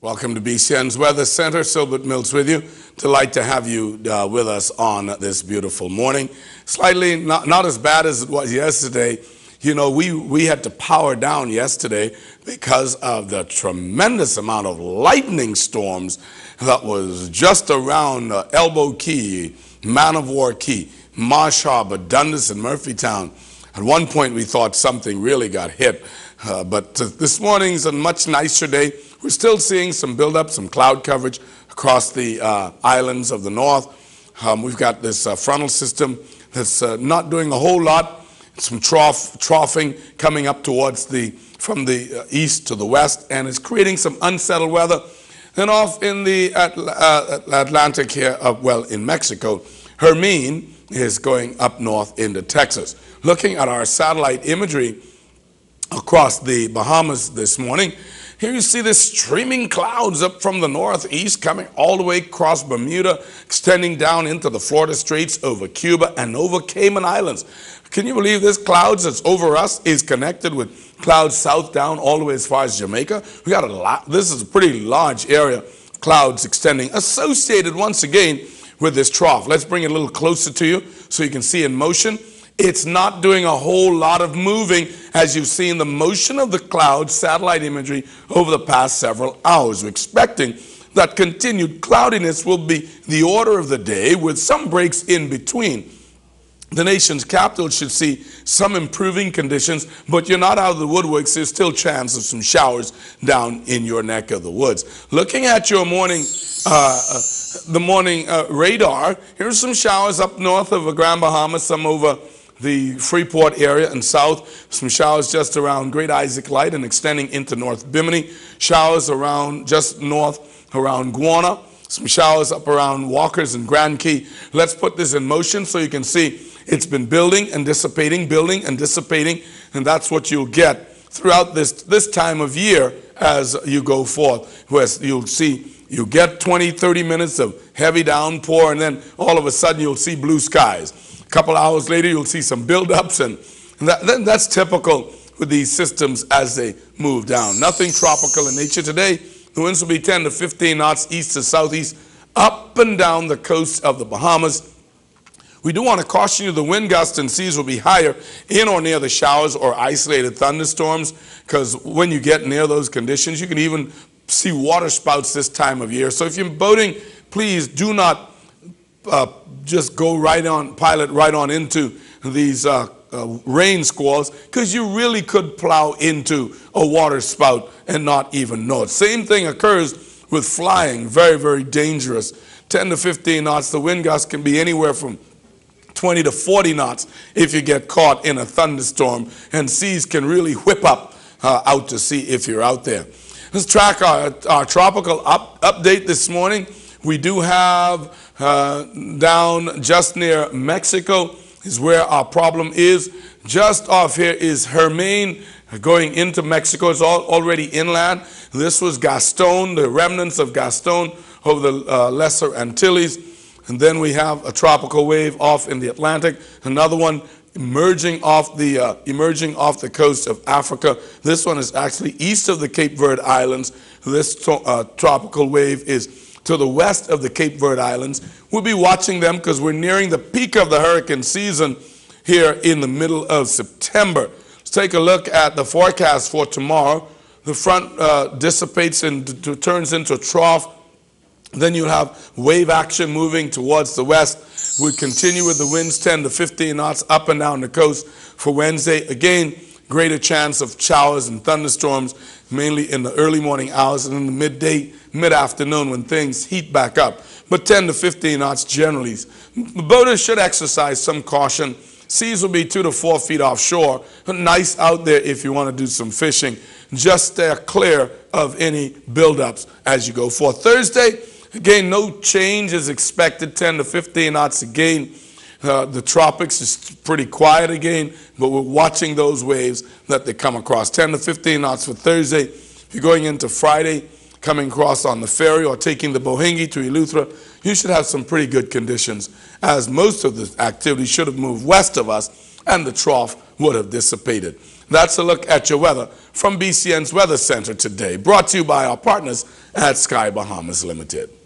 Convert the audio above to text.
Welcome to BCN's Weather Center. Silbert Mills with you. Delight to have you with us on this beautiful morning. Slightly not as bad as it was yesterday. You know, we had to power down yesterday because of the tremendous amount of lightning storms that was just around Elbow Key, Man of War Key, Marsh Harbor, Dundas, and Murphytown. At one point, we thought something really got hit. But this morning's a much nicer day. We're still seeing some buildup, some cloud coverage across the islands of the north. We've got this frontal system that's not doing a whole lot. Some troughing coming up towards from the east to the west, and it's creating some unsettled weather. Then off in the Atlantic here, in Mexico, Hermine is going up north into Texas. Looking at our satellite imagery across the Bahamas this morning, here you see this streaming clouds up from the northeast coming all the way across Bermuda, extending down into the Florida Straits, over Cuba, and over Cayman Islands. Can you believe this clouds that's over us is connected with clouds south down all the way as far as Jamaica? We got a lot. This is a pretty large area, clouds extending, associated once again with this trough. Let's bring it a little closer to you so you can see in motion. It's not doing a whole lot of moving, as you've seen the motion of the clouds, satellite imagery, over the past several hours. We're expecting that continued cloudiness will be the order of the day, with some breaks in between. The nation's capital should see some improving conditions, but you're not out of the woodworks. There's still chance of some showers down in your neck of the woods. Looking at your morning radar, here's some showers up north of the Grand Bahamas, some over the Freeport area and south, some showers just around Great Isaac Light and extending into North Bimini, showers around just north around Guana, some showers up around Walkers and Grand Key. Let's put this in motion so you can see it's been building and dissipating, and that's what you'll get throughout this time of year as you go forth. Where you'll see, you get 20-30 minutes of heavy downpour, and then all of a sudden you'll see blue skies. A couple hours later, you'll see some buildups, and that's typical with these systems as they move down. Nothing tropical in nature today. The winds will be 10 to 15 knots east to southeast, up and down the coast of the Bahamas. We do want to caution you the wind gusts and seas will be higher in or near the showers or isolated thunderstorms, because when you get near those conditions, you can even see water spouts this time of year. So if you're boating, please do not just go pilot right on into these rain squalls, because you really could plow into a water spout and not even know it. Same thing occurs with flying. Very, very dangerous. 10 to 15 knots. The wind gust can be anywhere from 20 to 40 knots if you get caught in a thunderstorm, and seas can really whip up out to sea if you're out there. Let's track our tropical update this morning. We do have down just near Mexico is where our problem is. Just off here is Hermine going into Mexico. It's already inland. This was Gaston, the remnants of Gaston over the Lesser Antilles. And then we have a tropical wave off in the Atlantic, another one emerging off the coast of Africa. This one is actually east of the Cape Verde Islands. This tropical wave is to the west of the Cape Verde Islands. We'll be watching them because we're nearing the peak of the hurricane season here in the middle of September. Let's take a look at the forecast for tomorrow. The front dissipates and turns into a trough. Then you'll have wave action moving towards the west. We continue with the winds 10 to 15 knots up and down the coast for Wednesday. Again, greater chance of showers and thunderstorms, mainly in the early morning hours and in the midday, mid-afternoon when things heat back up. But 10 to 15 knots generally. The boaters should exercise some caution. Seas will be 2 to 4 feet offshore. Nice out there if you want to do some fishing. Just stay clear of any buildups as you go forth. Thursday, again, no change is expected, 10 to 15 knots again. The tropics is pretty quiet again, but we're watching those waves that they come across. 10 to 15 knots for Thursday. If you're going into Friday, coming across on the ferry or taking the Bohingi to Eleuthera, you should have some pretty good conditions, as most of the activity should have moved west of us and the trough would have dissipated. That's a look at your weather from BCN's Weather Center today, brought to you by our partners at Sky Bahamas Limited.